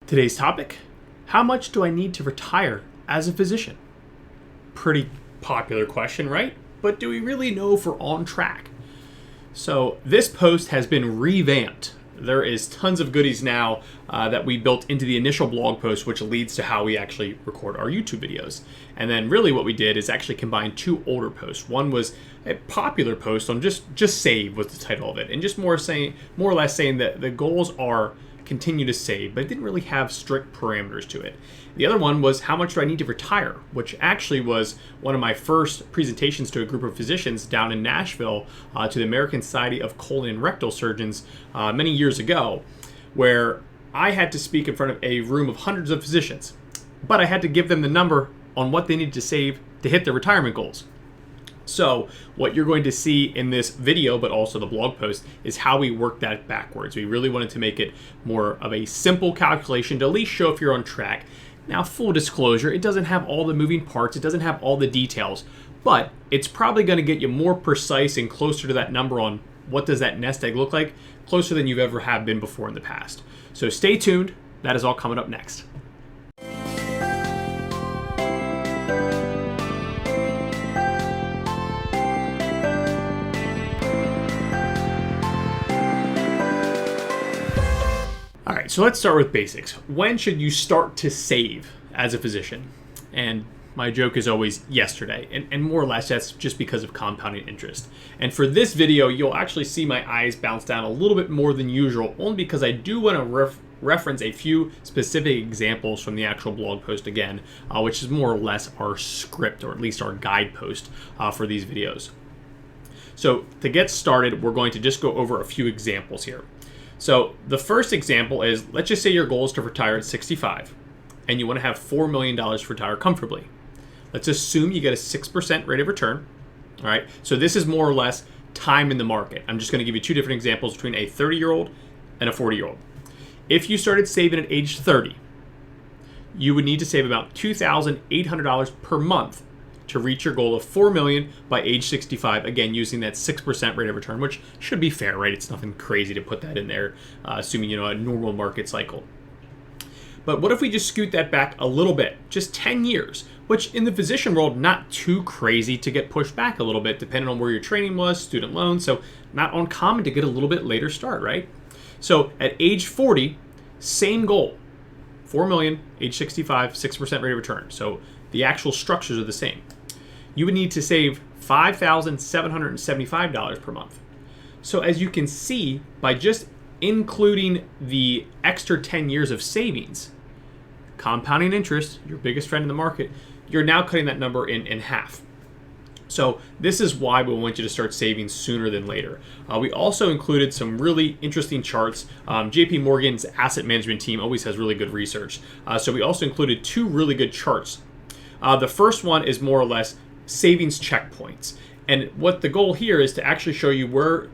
Today's topic, how much do I need to retire as a physician? Pretty popular question, right? But do we really know if we're on track? So this post has been revamped. There is tons of goodies now that we built into the initial blog post, which leads to how we actually record our YouTube videos. And then really what we did is actually combine two older posts. One was a popular post on just save was the title of it, and just more or less saying that the goals are continue to save, but it didn't really have strict parameters to it. The other one was how much do I need to retire, which actually was one of my first presentations to a group of physicians down in Nashville to the American Society of Colon and Rectal Surgeons many years ago, where I had to speak in front of a room of hundreds of physicians, but I had to give them the number on what they needed to save to hit their retirement goals. So what you're going to see in this video, but also the blog post, is how we work that backwards. We really wanted to make it more of a simple calculation to at least show if you're on track. Now, full disclosure, it doesn't have all the moving parts, it doesn't have all the details, but it's probably going to get you more precise and closer to that number on what does that nest egg look like, closer than you've ever have been before in the past. So stay tuned, that is all coming up next. All right, so let's start with basics. When should you start to save as a physician? And my joke is always yesterday, and more or less that's just because of compounding interest. And for this video, you'll actually see my eyes bounce down a little bit more than usual, only because I do want to reference a few specific examples from the actual blog post again, which is more or less our script, or at least our guidepost for these videos. So to get started, we're going to just go over a few examples here. So the first example is, let's just say your goal is to retire at 65 and you want to have $4 million to retire comfortably. Let's assume you get a 6% rate of return. All right, so this is more or less time in the market. I'm just going to give you two different examples between a 30-year-old and a 40-year-old. If you started saving at age 30, you would need to save about $2,800 per month to reach your goal of $4 million by age 65, again, using that 6% rate of return, which should be fair, right? It's nothing crazy to put that in there, assuming, a normal market cycle. But what if we just scoot that back a little bit, just 10 years, which in the physician world, not too crazy to get pushed back a little bit, depending on where your training was, student loans, so not uncommon to get a little bit later start, right? So at age 40, same goal, 4 million, age 65, 6% rate of return. So the actual structures are the same. You would need to save $5,775 per month. So as you can see, by just including the extra 10 years of savings, compounding interest, your biggest friend in the market, you're now cutting that number in half. So this is why we want you to start saving sooner than later. We also included some really interesting charts. JP Morgan's asset management team always has really good research. So we also included two really good charts. The first one is more or less savings checkpoints. And what the goal here is to actually show you where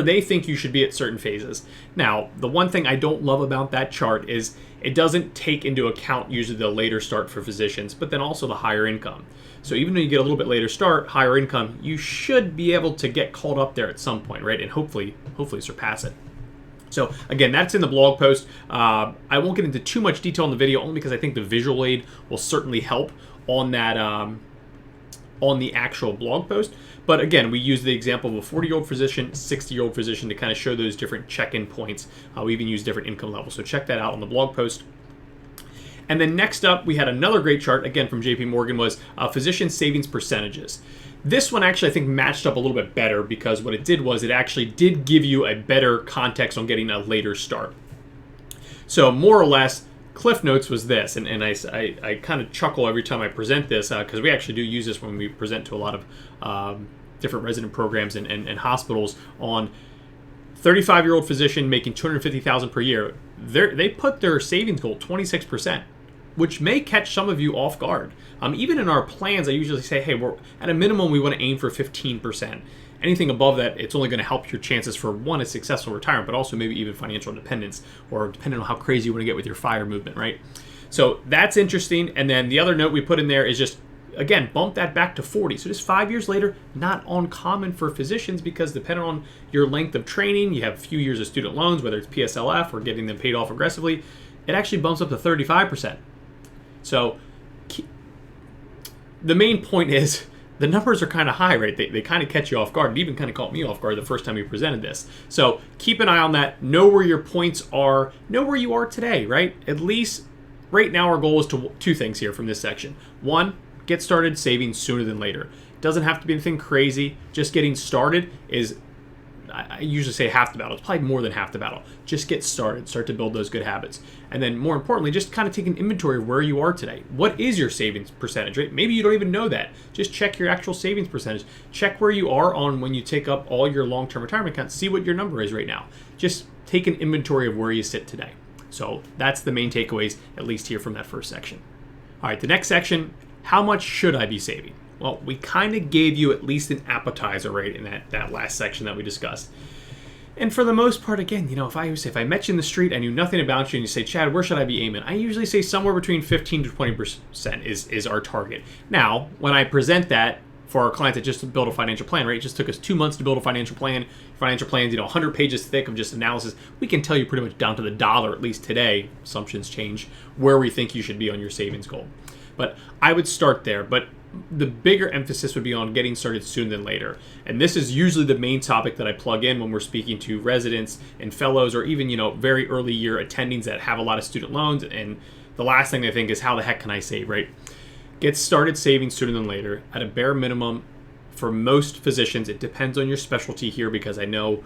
they think you should be at certain phases. Now, the one thing I don't love about that chart is it doesn't take into account usually the later start for physicians, but then also the higher income. So even though you get a little bit later start, higher income, you should be able to get caught up there at some point, right? And hopefully surpass it. So again, that's in the blog post. I won't get into too much detail in the video, only because I think the visual aid will certainly help on that, on the actual blog post. But again, we use the example of a 40-year-old physician, 60-year-old physician to kind of show those different check-in points. We even use different income levels. So check that out on the blog post. And then next up, we had another great chart, again from JP Morgan, was physician savings percentages. This one actually, I think, matched up a little bit better, because what it did was it actually did give you a better context on getting a later start. So more or less, Cliff Notes was this, and I kind of chuckle every time I present this, because we actually do use this when we present to a lot of different resident programs and hospitals on 35-year-old physician making $250,000 per year. They put their savings goal 26%, which may catch some of you off guard. Even in our plans, I usually say, hey, we're at a minimum, we want to aim for 15%. Anything above that, it's only going to help your chances for, one, a successful retirement, but also maybe even financial independence, or depending on how crazy you want to get with your FIRE movement, right? So that's interesting. And then the other note we put in there is just, again, bump that back to 40. So just 5 years later, not uncommon for physicians, because depending on your length of training, you have a few years of student loans, whether it's PSLF or getting them paid off aggressively, it actually bumps up to 35%. So the main point is the numbers are kind of high, right? They kind of catch you off guard. It even kind of caught me off guard the first time we presented this. So keep an eye on that. Know where your points are. Know where you are today, right? At least right now our goal is to two things here from this section. One, get started saving sooner than later. It doesn't have to be anything crazy. Just getting started is, I usually say, half the battle. It's probably more than half the battle. Just get started. Start to build those good habits. And then more importantly, just kind of take an inventory of where you are today. What is your savings percentage, right? Maybe you don't even know that. Just check your actual savings percentage. Check where you are on when you take up all your long-term retirement accounts. See what your number is right now. Just take an inventory of where you sit today. So that's the main takeaways, at least here from that first section. All right, the next section, how much should I be saving? Well, we kind of gave you at least an appetizer, right, in that last section that we discussed. And for the most part, again, if I met you in the street, I knew nothing about you, and you say, Chad, where should I be aiming? I usually say somewhere between 15 to 20% is our target. Now, when I present that for our clients that just build a financial plan, right, it just took us 2 months to build a financial plan. Financial plan's 100 pages thick of just analysis. We can tell you pretty much down to the dollar, at least today, assumptions change, where we think you should be on your savings goal. But I would start there. But the bigger emphasis would be on getting started sooner than later. And this is usually the main topic that I plug in when we're speaking to residents and fellows, or even, very early year attendings that have a lot of student loans. And the last thing they think is, how the heck can I save, right? Get started saving sooner than later. At a bare minimum, for most physicians, it depends on your specialty here, because I know,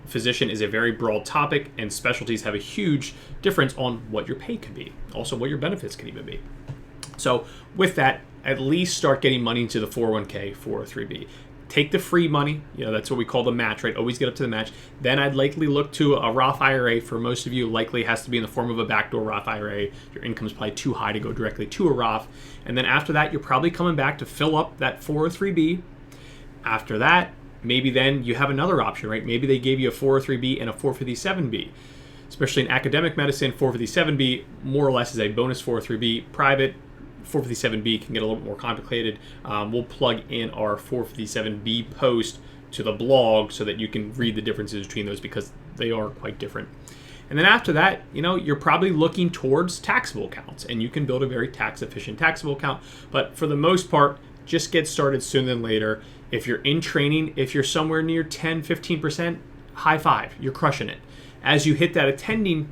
physician is a very broad topic, and specialties have a huge difference on what your pay could be, also what your benefits can even be. So with that, at least start getting money into the 401k, 403b. Take the free money, that's what we call the match, right? Always get up to the match. Then I'd likely look to a Roth IRA. For most of you, likely has to be in the form of a backdoor Roth IRA. Your income's probably too high to go directly to a Roth. And then after that, you're probably coming back to fill up that 403b. After that, maybe then you have another option, right? Maybe they gave you a 403b and a 457b. Especially in academic medicine, 457b more or less is a bonus 403b. Private 457b can get a little bit more complicated. We'll plug in our 457b post to the blog so that you can read the differences between those, because they are quite different. And then after that, you're probably looking towards taxable accounts, and you can build a very tax-efficient taxable account. But for the most part, just get started sooner than later. If you're in training, if you're somewhere near 10, 15%, high five, you're crushing it. As you hit that attending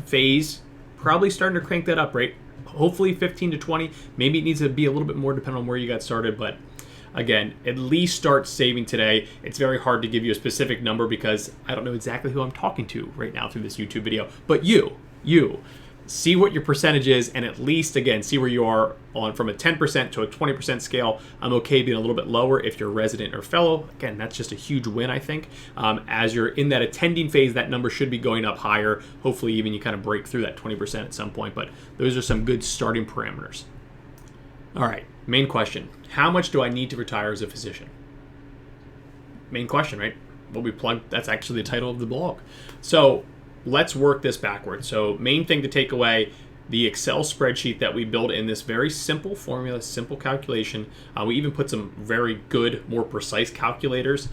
phase, probably starting to crank that up, right? Hopefully 15 to 20. Maybe it needs to be a little bit more depending on where you got started. But again, at least start saving today. It's very hard to give you a specific number because I don't know exactly who I'm talking to right now through this YouTube video. But you see what your percentage is, and at least, again, see where you are on from a 10% to a 20% scale. I'm okay being a little bit lower if you're a resident or fellow. Again, that's just a huge win, I think. As you're in that attending phase, that number should be going up higher. Hopefully even you kind of break through that 20% at some point, but those are some good starting parameters. All right, main question. How much do I need to retire as a physician? Main question, right? What we plugged, that's actually the title of the blog. So let's work this backwards. So main thing to take away, the Excel spreadsheet that we build in this very simple formula, simple calculation. We even put some very good, more precise calculators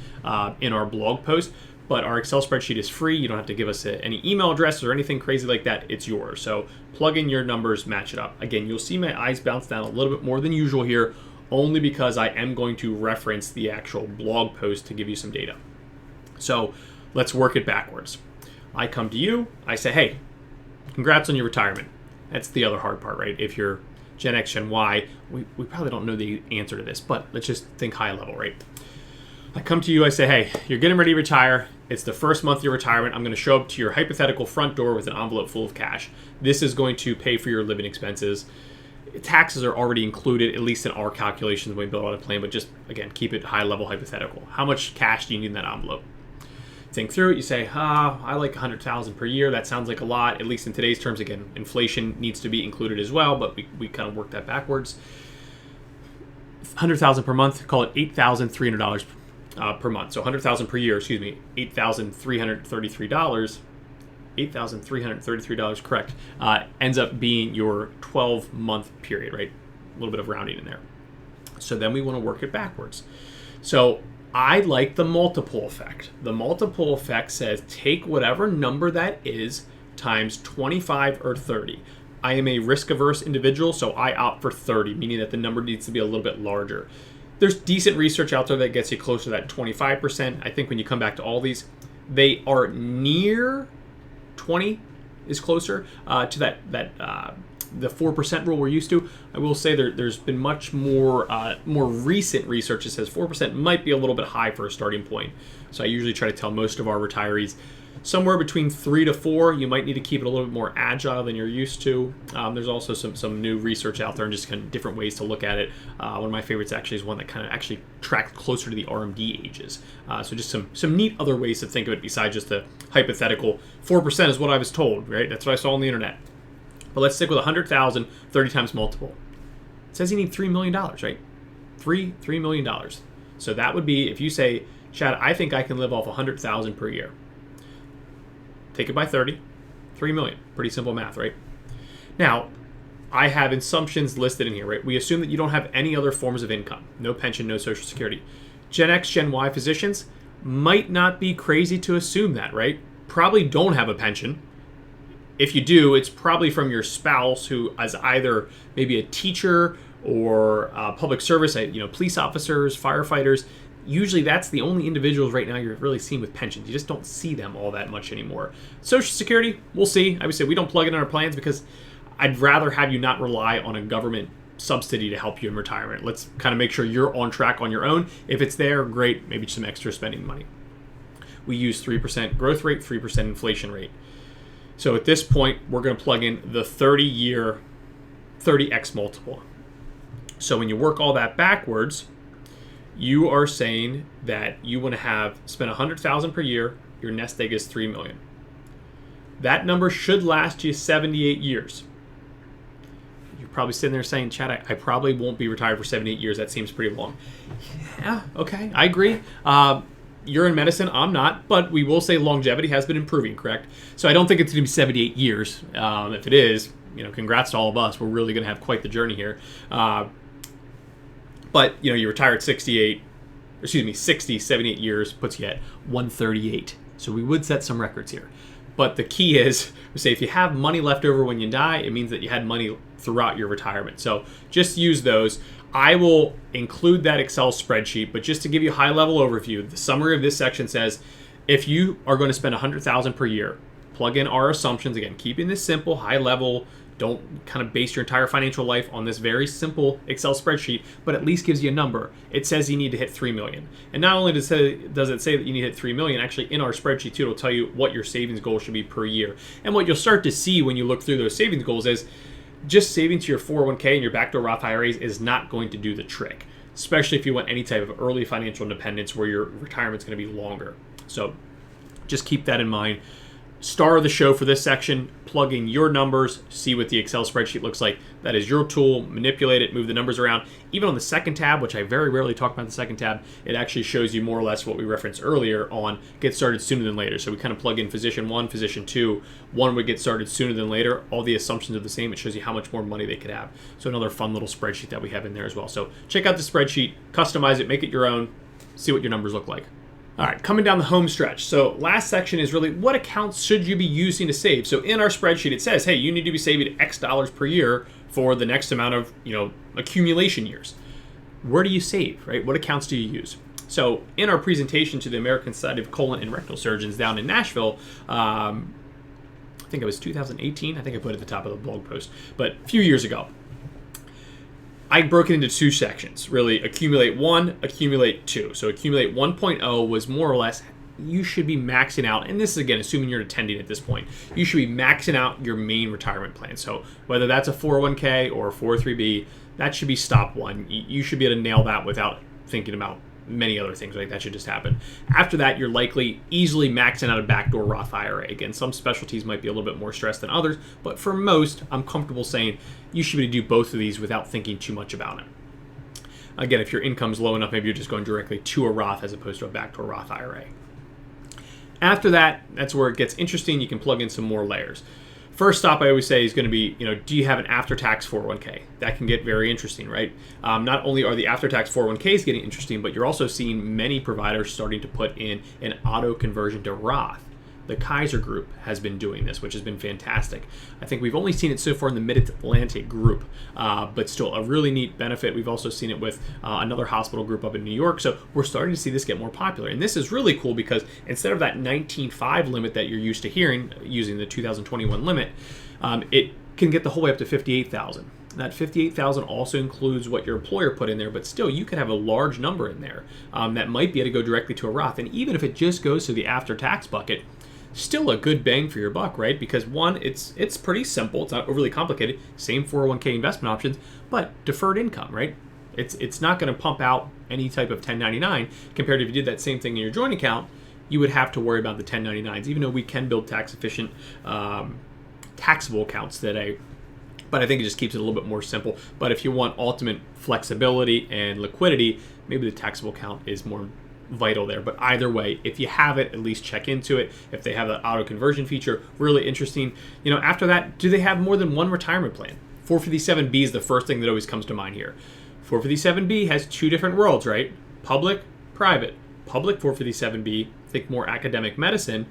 in our blog post, but our Excel spreadsheet is free. You don't have to give us any email addresses or anything crazy like that. It's yours. So plug in your numbers, match it up. Again, you'll see my eyes bounce down a little bit more than usual here, only because I am going to reference the actual blog post to give you some data. So let's work it backwards. I come to you, I say, hey, congrats on your retirement. That's the other hard part, right? If you're Gen X, Gen Y, we probably don't know the answer to this, but let's just think high level, right? I come to you, I say, hey, you're getting ready to retire. It's the first month of your retirement. I'm going to show up to your hypothetical front door with an envelope full of cash. This is going to pay for your living expenses. Taxes are already included, at least in our calculations when we build out a plan, but just, again, keep it high level hypothetical. How much cash do you need in that envelope? Think through it. You say, I like $100,000 per year. That sounds like a lot, at least in today's terms. Again, inflation needs to be included as well, but we kind of work that backwards. $100,000 per month, call it $8,300 per month. So $100,000 per year, $8,333. $8,333, correct, ends up being your 12-month period, right? A little bit of rounding in there. So then we want to work it backwards. So I like the multiple effect. The multiple effect says take whatever number that is, times 25 or 30. I am a risk-averse individual, so I opt for 30, meaning that the number needs to be a little bit larger. There's decent research out there that gets you closer to that 25%. I think when you come back to all these, they are near 20 is closer to the 4% rule we're used to. I will say there's been much more recent research that says 4% might be a little bit high for a starting point. So I usually try to tell most of our retirees somewhere between 3 to 4. You might need to keep it a little bit more agile than you're used to. There's also some new research out there and just kind of different ways to look at it. One of my favorites actually is one that kind of actually tracks closer to the RMD ages. So just some neat other ways to think of it besides just the hypothetical 4% is what I was told, right? That's what I saw on the internet. But let's stick with 100,000, 30 times multiple. It says you need $3 million, right? $3 million. So that would be, if you say, Chad, I think I can live off 100,000 per year. Take it by 30, 3 million. Pretty simple math, right? Now, I have assumptions listed in here, right? We assume that you don't have any other forms of income. No pension, no Social Security. Gen X, Gen Y physicians might not be crazy to assume that, right? Probably don't have a pension. If you do, it's probably from your spouse who is either maybe a teacher or public service, police officers, firefighters. Usually that's the only individuals right now you're really seeing with pensions. You just don't see them all that much anymore. Social Security, we'll see. I would say we don't plug it in our plans because I'd rather have you not rely on a government subsidy to help you in retirement. Let's kind of make sure you're on track on your own. If it's there, great, maybe some extra spending money. We use 3% growth rate, 3% inflation rate. So at this point, we're going to plug in the 30-year 30x multiple. So when you work all that backwards, you are saying that you want to spend $100,000 per year. Your nest egg is $3 million. That number should last you 78 years. You're probably sitting there saying, Chad, I probably won't be retired for 78 years. That seems pretty long. Yeah, okay, I agree. You're in medicine, I'm not, but we will say longevity has been improving, correct? So I don't think it's going to be 78 years. If it is, congrats to all of us. We're really going to have quite the journey here. But, you retire at 60, 78 years puts you at 138. So we would set some records here. But the key is, we say if you have money left over when you die, it means that you had money throughout your retirement. So just use those. I will include that Excel spreadsheet, but just to give you a high-level overview, the summary of this section says, if you are going to spend $100,000 per year, plug in our assumptions. Again, keeping this simple, high-level. Don't kind of base your entire financial life on this very simple Excel spreadsheet, but at least gives you a number. It says you need to hit 3 million. And not only does it say that you need to hit 3 million, actually in our spreadsheet too, it'll tell you what your savings goal should be per year. And what you'll start to see when you look through those savings goals is just saving to your 401k and your backdoor Roth IRAs is not going to do the trick, especially if you want any type of early financial independence where your retirement's going to be longer. So just keep that in mind. Star of the show for this section, plug in your numbers, see what the Excel spreadsheet looks like. That is your tool, manipulate it, move the numbers around. Even on the second tab, which I very rarely talk about the second tab, it actually shows you more or less what we referenced earlier on get started sooner than later. So we kind of plug in physician 1, physician 2. One would get started sooner than later. All the assumptions are the same. It shows you how much more money they could have. So another fun little spreadsheet that we have in there as well. So check out the spreadsheet, customize it, make it your own, see what your numbers look like. All right, coming down the home stretch. So last section is really what accounts should you be using to save? So in our spreadsheet, it says, hey, you need to be saving X dollars per year for the next amount of, accumulation years. Where do you save, right? What accounts do you use? So in our presentation to the American Society of Colon and Rectal Surgeons down in Nashville, I think it was 2018. I think I put it at the top of the blog post, but a few years ago, I broke it into two sections, really. Accumulate 1, accumulate 2. So accumulate 1.0 was more or less, you should be maxing out, and this is again, assuming you're attending at this point, you should be maxing out your main retirement plan. So whether that's a 401k or a 403b, that should be stop one. You should be able to nail that without thinking about many other things. Like that should just happen. After that, you're likely easily maxing out a backdoor Roth IRA. Again, some specialties might be a little bit more stressed than others, but for most, I'm comfortable saying you should be able to do both of these without thinking too much about it. Again, if your income's low enough, maybe you're just going directly to a Roth as opposed to a backdoor Roth IRA. After that, that's where it gets interesting. You can plug in some more layers. First stop I always say is going to be, do you have an after-tax 401k? That can get very interesting, right? Not only are the after-tax 401ks getting interesting, but you're also seeing many providers starting to put in an auto conversion to Roth. The Kaiser Group has been doing this, which has been fantastic. I think we've only seen it so far in the Mid-Atlantic group, but still a really neat benefit. We've also seen it with another hospital group up in New York, so we're starting to see this get more popular. And this is really cool because instead of that 19.5 limit that you're used to hearing using the 2021 limit, it can get the whole way up to 58,000. That 58,000 also includes what your employer put in there, but still you could have a large number in there that might be able to go directly to a Roth. And even if it just goes to the after-tax bucket, still a good bang for your buck, right? Because one, it's pretty simple. It's not overly complicated. Same 401k investment options, but deferred income, right? It's not going to pump out any type of 1099 compared to if you did that same thing in your joint account. You would have to worry about the 1099s, even though we can build tax-efficient taxable accounts today. But I think it just keeps it a little bit more simple. But if you want ultimate flexibility and liquidity, maybe the taxable account is more vital there. But either way, if you have it, at least check into it. If they have that auto conversion feature, really interesting. After that, do they have more than one retirement plan? 457B is the first thing that always comes to mind here. 457B has two different worlds, right? Public, private. Public 457B, think more academic medicine,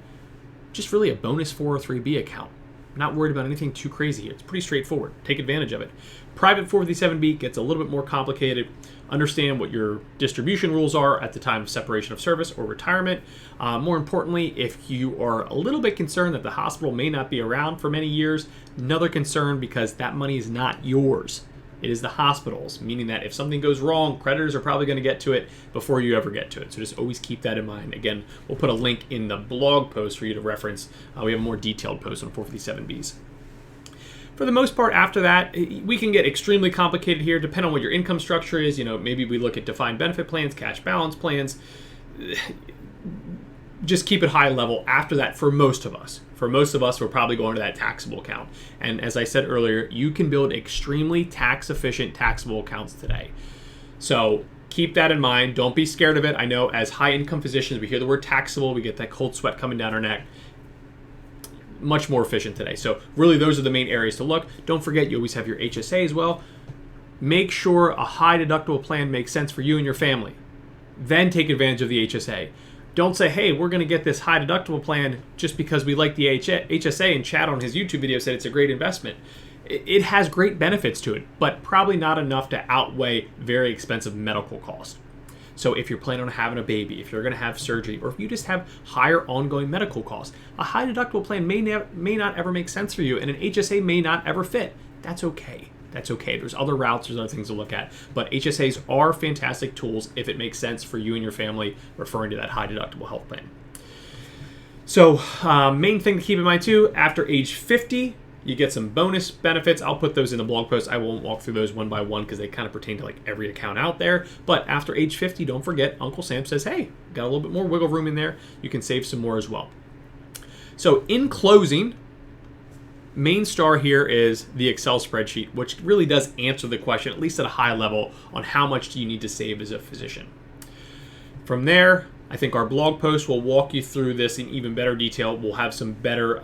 just really a bonus 403B account. Not worried about anything too crazy here. It's pretty straightforward. Take advantage of it. Private 457B gets a little bit more complicated. Understand what your distribution rules are at the time of separation of service or retirement. More importantly, if you are a little bit concerned that the hospital may not be around for many years, another concern because that money is not yours. It is the hospital's, meaning that if something goes wrong, creditors are probably going to get to it before you ever get to it. So just always keep that in mind. Again, we'll put a link in the blog post for you to reference. We have a more detailed post on 457Bs. For the most part, after that, we can get extremely complicated here, depending on what your income structure is. Maybe we look at defined benefit plans, cash balance plans. Just keep it high level after that for most of us. For most of us, we're probably going to that taxable account. And as I said earlier, you can build extremely tax-efficient taxable accounts today. So keep that in mind. Don't be scared of it. I know as high-income physicians, we hear the word taxable, we get that cold sweat coming down our neck. Much more efficient today. So really, those are the main areas to look. Don't forget, you always have your HSA as well. Make sure a high-deductible plan makes sense for you and your family. Then take advantage of the HSA. Don't say, hey, we're going to get this high deductible plan just because we like the HSA and Chad on his YouTube video said it's a great investment. It has great benefits to it, but probably not enough to outweigh very expensive medical costs. So if you're planning on having a baby, if you're going to have surgery, or if you just have higher ongoing medical costs, a high deductible plan may not ever make sense for you, and an HSA may not ever fit. That's okay. That's okay. There's other routes, there's other things to look at. But HSAs are fantastic tools if it makes sense for you and your family, referring to that high deductible health plan. So main thing to keep in mind too, after age 50, you get some bonus benefits. I'll put those in the blog post. I won't walk through those one by one because they kind of pertain to like every account out there. But after age 50, don't forget, Uncle Sam says, hey, got a little bit more wiggle room in there. You can save some more as well. So in closing, main star here is the Excel spreadsheet, which really does answer the question, at least at a high level, on how much do you need to save as a physician. From there, I think our blog post will walk you through this in even better detail. We'll have some better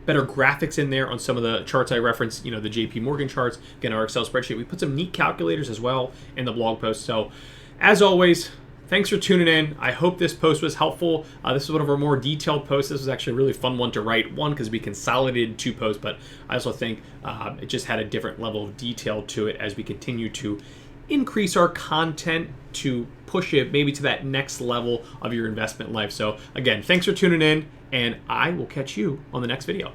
graphics in there on some of the charts I referenced, the JP Morgan charts. Again, our Excel spreadsheet. We put some neat calculators as well in the blog post. So as always, thanks for tuning in. I hope this post was helpful. This is one of our more detailed posts. This was actually a really fun one to write. One, because we consolidated two posts, but I also think it just had a different level of detail to it as we continue to increase our content to push it maybe to that next level of your investment life. So again, thanks for tuning in, and I will catch you on the next video.